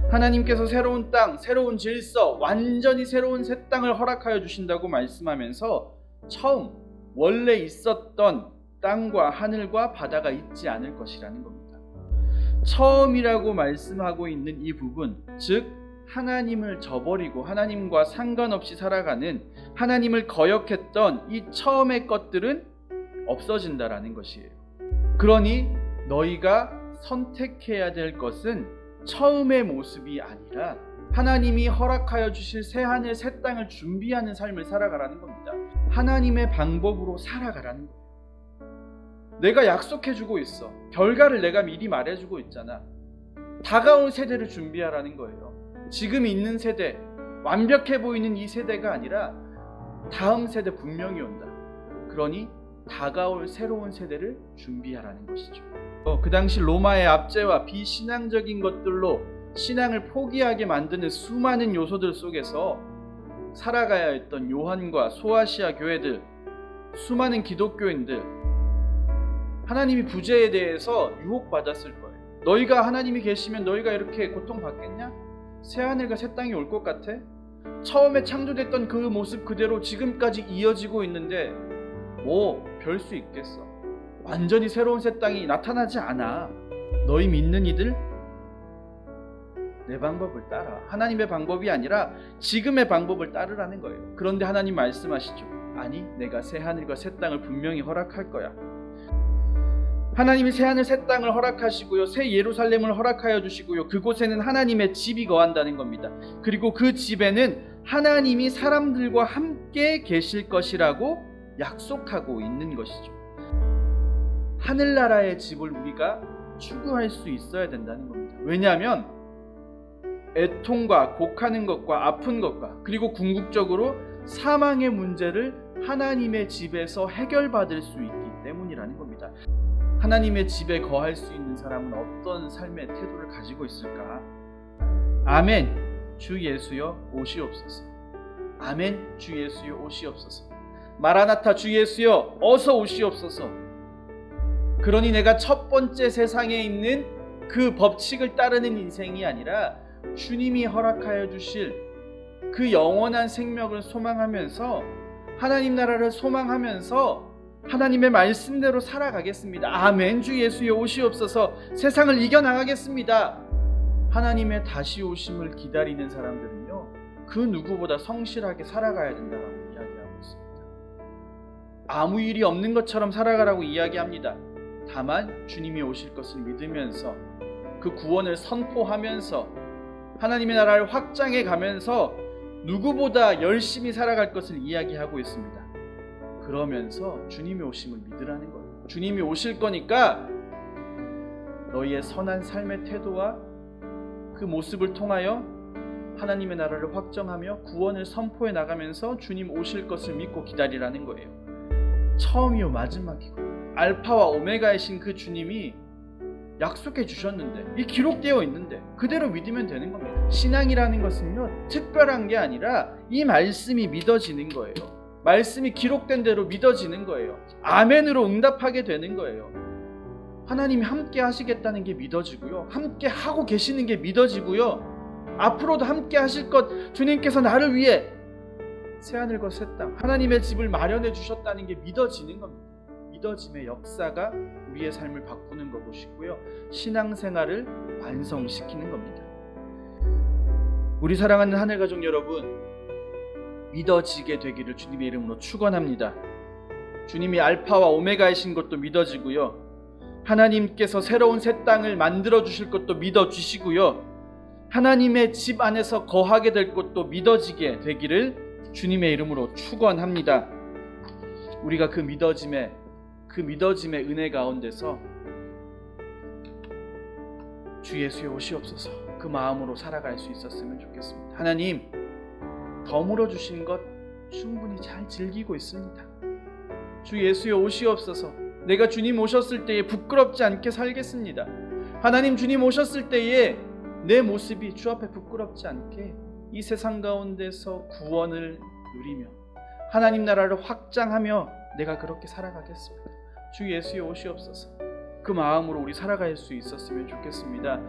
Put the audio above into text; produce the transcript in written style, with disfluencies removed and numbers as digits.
하나님께서 새로운 땅, 새로운 질서, 완전히 새로운 새 땅을 허락하여 주신다고 말씀하면서 처음 원래 있었던 땅과 하늘과 바다가 있지 않을 것이라는 겁니다. 처음이라고 말씀하고 있는 이 부분, 즉 하나님을 저버리고 하나님과 상관없이 살아가는, 하나님을 거역했던 이 처음의 것들은 없어진다라는 것이에요. 그러니 너희가 선택해야 될 것은 처음의 모습이 아니라 하나님이 허락하여 주실 새하늘 새 땅을 준비하는 삶을 살아가라는 겁니다. 하나님의 방법으로 살아가라는 거예요. 내가 약속해주고 있어. 결과를 내가 미리 말해주고 있잖아. 다가올 세대를 준비하라는 거예요. 지금 있는 세대, 완벽해 보이는 이 세대가 아니라 다음 세대 분명히 온다. 그러니 다가올 새로운 세대를 준비하라는 것이죠. 그 당시 로마의 압제와 비신앙적인 것들로 신앙을 포기하게 만드는 수많은 요소들 속에서 살아가야 했던 요한과 소아시아 교회들, 수많은 기독교인들, 하나님이 부재에 대해서 유혹받았을 거예요. 너희가 하나님이 계시면 너희가 이렇게 고통받겠냐? 새하늘과 새 땅이 올 것 같아? 처음에 창조됐던 그 모습 그대로 지금까지 이어지고 있는데 뭐 별 수 있겠어. 완전히 새로운 새 땅이 나타나지 않아. 너희 믿는 이들 내 방법을 따라. 하나님의 방법이 아니라 지금의 방법을 따르라는 거예요. 그런데 하나님 말씀하시죠. 아니, 내가 새하늘과 새 땅을 분명히 허락할 거야. 하나님이 새하늘 새 땅을 허락하시고요, 새 예루살렘을 허락하여 주시고요, 그곳에는 하나님의 집이 거한다는 겁니다. 그리고 그 집에는 하나님이 사람들과 함께 계실 것이라고 약속하고 있는 것이죠. 하늘나라의 집을 우리가 추구할 수 있어야 된다는 겁니다. 왜냐하면 애통과 곡하는 것과 아픈 것과 그리고 궁극적으로 사망의 문제를 하나님의 집에서 해결받을 수 있기 때문이라는 겁니다. 하나님의 집에 거할 수 있는 사람은 어떤 삶의 태도를 가지고 있을까? 아멘, 주 예수여 오시옵소서. 아멘, 주 예수여 오시옵소서. 마라나타, 주 예수여 어서 오시옵소서. 그러니 내가 첫 번째 세상에 있는 그 법칙을 따르는 인생이 아니라 주님이 허락하여 주실 그 영원한 생명을 소망하면서 하나님 나라를 소망하면서 하나님의 말씀대로 살아가겠습니다. 아멘, 주 예수여 오시옵소서. 세상을 이겨나가겠습니다. 하나님의 다시 오심을 기다리는 사람들은요, 그 누구보다 성실하게 살아가야 된다고 이야기하고 있습니다. 아무 일이 없는 것처럼 살아가라고 이야기합니다. 다만 주님이 오실 것을 믿으면서 그 구원을 선포하면서 하나님의 나라를 확장해 가면서 누구보다 열심히 살아갈 것을 이야기하고 있습니다. 그러면서 주님이 오심을 믿으라는 거예요. 주님이 오실 거니까 너희의 선한 삶의 태도와 그 모습을 통하여 하나님의 나라를 확정하며 구원을 선포해 나가면서 주님 오실 것을 믿고 기다리라는 거예요. 처음이요 마지막이고 알파와 오메가이신 그 주님이 약속해 주셨는데, 이 기록되어 있는데 그대로 믿으면 되는 겁니다. 신앙이라는 것은요, 특별한 게 아니라 이 말씀이 믿어지는 거예요. 말씀이 기록된 대로 믿어지는 거예요. 아멘으로 응답하게 되는 거예요. 하나님이 함께 하시겠다는 게 믿어지고요, 함께 하고 계시는 게 믿어지고요, 앞으로도 함께 하실 것, 주님께서 나를 위해 새하늘과 새 땅, 하나님의 집을 마련해 주셨다는 게 믿어지는 겁니다. 믿어짐의 역사가 우리의 삶을 바꾸는 것이고요, 신앙생활을 완성시키는 겁니다. 우리 사랑하는 하늘가족 여러분, 믿어지게 되기를 주님의 이름으로 축원합니다. 주님이 알파와 오메가이신 것도 믿어지고요, 하나님께서 새로운 새 땅을 만들어 주실 것도 믿어주시고요, 하나님의 집 안에서 거하게 될 것도 믿어지게 되기를 주님의 이름으로 축원합니다. 우리가 그 믿어짐의 은혜 가운데서 주 예수의 오시옵소서, 그 마음으로 살아갈 수 있었으면 좋겠습니다. 하나님, 덤으로 주신 것 충분히 잘 즐기고 있습니다. 주 예수의 오시옵소서. 내가 주님 오셨을 때에 부끄럽지 않게 살겠습니다. 하나님, 주님 오셨을 때에 내 모습이 주 앞에 부끄럽지 않게 이 세상 가운데서 구원을 누리며 하나님 나라를 확장하며 내가 그렇게 살아가겠습니다. 주 예수의 오시옵소서. 그 마음으로 우리 살아갈 수 있었으면 좋겠습니다.